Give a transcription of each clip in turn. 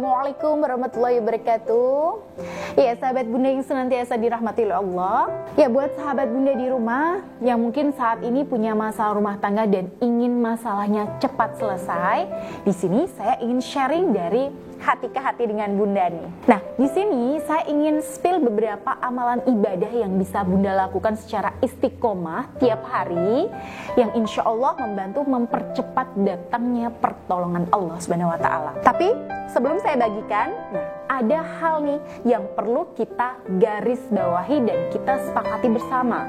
Assalamualaikum warahmatullahi wabarakatuh. Ya, sahabat bunda yang senantiasa dirahmati oleh Allah. Ya, buat sahabat bunda di rumah yang mungkin saat ini punya masalah rumah tangga dan ingin masalahnya cepat selesai, di sini saya ingin sharing dari hati ke hati dengan bunda nih. Nah, di sini saya ingin spill beberapa amalan ibadah yang bisa bunda lakukan secara istiqomah tiap hari, yang insya Allah membantu mempercepat datangnya pertolongan Allah Subhanahu Wa Taala. Tapi sebelum saya bagikan, ada hal nih yang perlu kita garis bawahi dan kita sepakati bersama,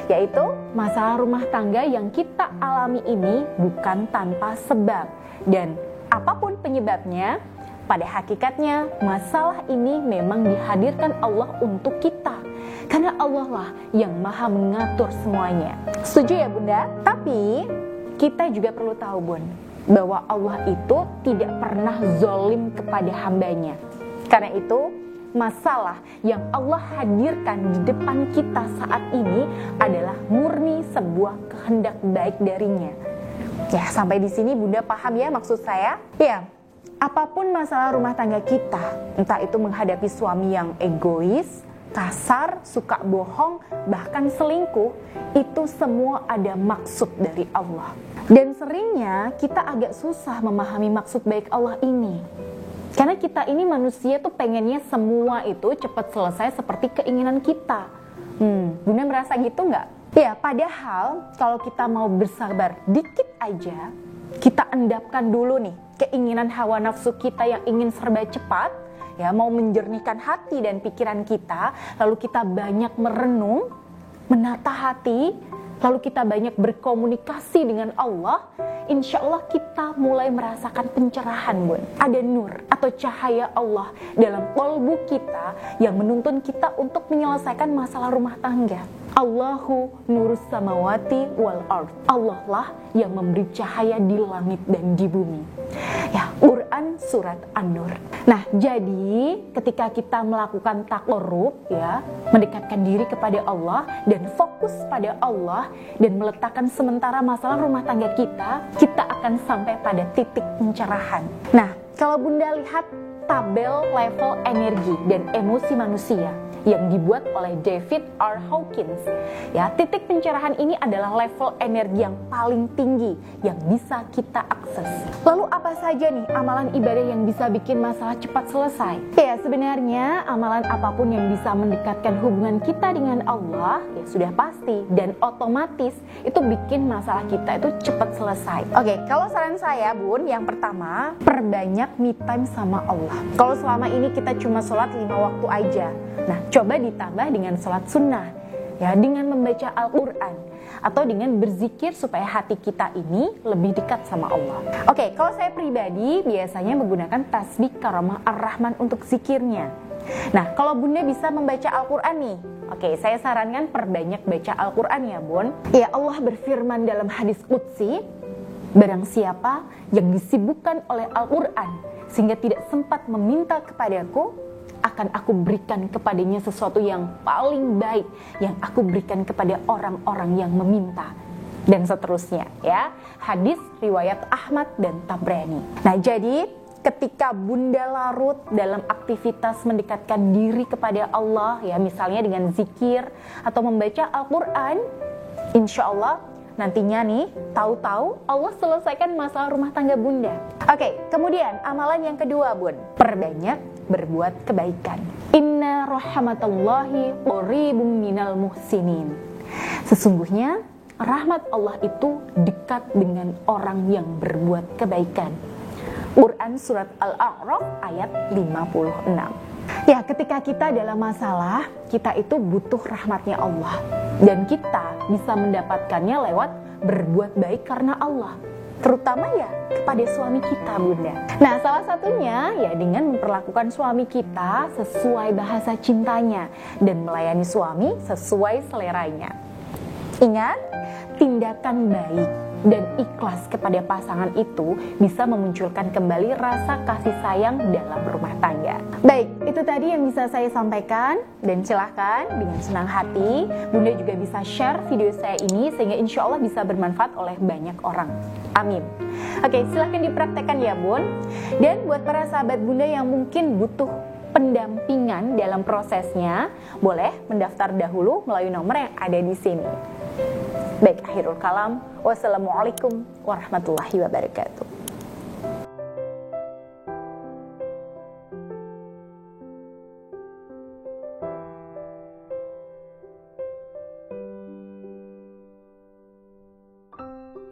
yaitu masalah rumah tangga yang kita alami ini bukan tanpa sebab, dan apapun penyebabnya, pada hakikatnya masalah ini memang dihadirkan Allah untuk kita, karena Allah lah yang maha mengatur semuanya. Setuju ya bunda? Tapi kita juga perlu tahu bun, bahwa Allah itu tidak pernah zolim kepada hambanya. Karena itu masalah yang Allah hadirkan di depan kita saat ini adalah murni sebuah kehendak baik darinya. Ya, sampai di sini bunda paham ya maksud saya? Ya, apapun masalah rumah tangga kita, entah itu menghadapi suami yang egois, kasar, suka bohong, bahkan selingkuh, itu semua ada maksud dari Allah. Dan seringnya kita agak susah memahami maksud baik Allah ini. Karena kita ini manusia tuh pengennya semua itu cepat selesai seperti keinginan kita. Bunda merasa gitu nggak? Ya, padahal kalau kita mau bersabar dikit aja, kita endapkan dulu nih keinginan hawa nafsu kita yang ingin serba cepat, ya, mau menjernihkan hati dan pikiran kita, lalu kita banyak merenung, menata hati, lalu kita banyak berkomunikasi dengan Allah, insya Allah kita mulai merasakan pencerahan bun. Ada nur atau cahaya Allah dalam kolbu kita yang menuntun kita untuk menyelesaikan masalah rumah tangga. Allahu nurus samawati wal ard. Allah lah yang memberi cahaya di langit dan di bumi. Ya, Quran surat An-Nur. Nah, jadi ketika kita melakukan taqarrub, ya, mendekatkan diri kepada Allah dan fokus pada Allah dan meletakkan sementara masalah rumah tangga kita akan sampai pada titik pencerahan. Nah, kalau bunda lihat tabel level energi dan emosi manusia yang dibuat oleh David R. Hawkins, ya, titik pencerahan ini adalah level energi yang paling tinggi yang bisa kita akses. Lalu apa saja nih amalan ibadah yang bisa bikin masalah cepat selesai? Ya, sebenarnya amalan apapun yang bisa mendekatkan hubungan kita dengan Allah, ya sudah pasti dan otomatis itu bikin masalah kita itu cepat selesai. Oke, kalau saran saya bun, yang pertama, perbanyak me time sama Allah. Kalau selama ini kita cuma sholat 5 waktu aja, nah coba ditambah dengan sholat sunnah, ya, dengan membaca Al-Quran, atau dengan berzikir supaya hati kita ini lebih dekat sama Allah. Oke, kalau saya pribadi biasanya menggunakan tasbih karamah ar-Rahman untuk zikirnya. Nah, kalau bunda bisa membaca Al-Quran nih, oke, saya sarankan perbanyak baca Al-Quran ya bun. Ya, Allah berfirman dalam hadis qudsi, barang siapa yang disibukkan oleh Al-Quran sehingga tidak sempat meminta kepadaku, akan aku berikan kepadanya sesuatu yang paling baik yang aku berikan kepada orang-orang yang meminta, dan seterusnya, ya. Hadis riwayat Ahmad dan Tabrani. Nah, jadi ketika bunda larut dalam aktivitas mendekatkan diri kepada Allah, ya, misalnya dengan zikir atau membaca Al-Quran, insya Allah nantinya nih, tahu-tahu Allah selesaikan masalah rumah tangga bunda. Oke, kemudian amalan yang kedua bun, perbanyak berbuat kebaikan. Inna rahmatallahi qaribum minal muhsinin. Sesungguhnya rahmat Allah itu dekat dengan orang yang berbuat kebaikan. Quran surat Al-A'raf ayat 56. Ya, ketika kita dalam masalah, kita itu butuh rahmatnya Allah. Dan kita bisa mendapatkannya lewat berbuat baik karena Allah. Terutama ya kepada suami kita bunda. Nah, salah satunya ya dengan memperlakukan suami kita sesuai bahasa cintanya dan melayani suami sesuai seleranya. Ingat, tindakan baik dan ikhlas kepada pasangan itu bisa memunculkan kembali rasa kasih sayang dalam rumah tangga. Baik, itu tadi yang bisa saya sampaikan, dan silahkan dengan senang hati Bunda juga bisa share video saya ini sehingga insya Allah bisa bermanfaat oleh banyak orang. Amin. Oke, silahkan dipraktekkan ya Bun. Dan buat para sahabat Bunda yang mungkin butuh pendampingan dalam prosesnya, boleh mendaftar dahulu melalui nomor yang ada di sini. Baik, akhirul kalam. Wassalamualaikum warahmatullahi wabarakatuh.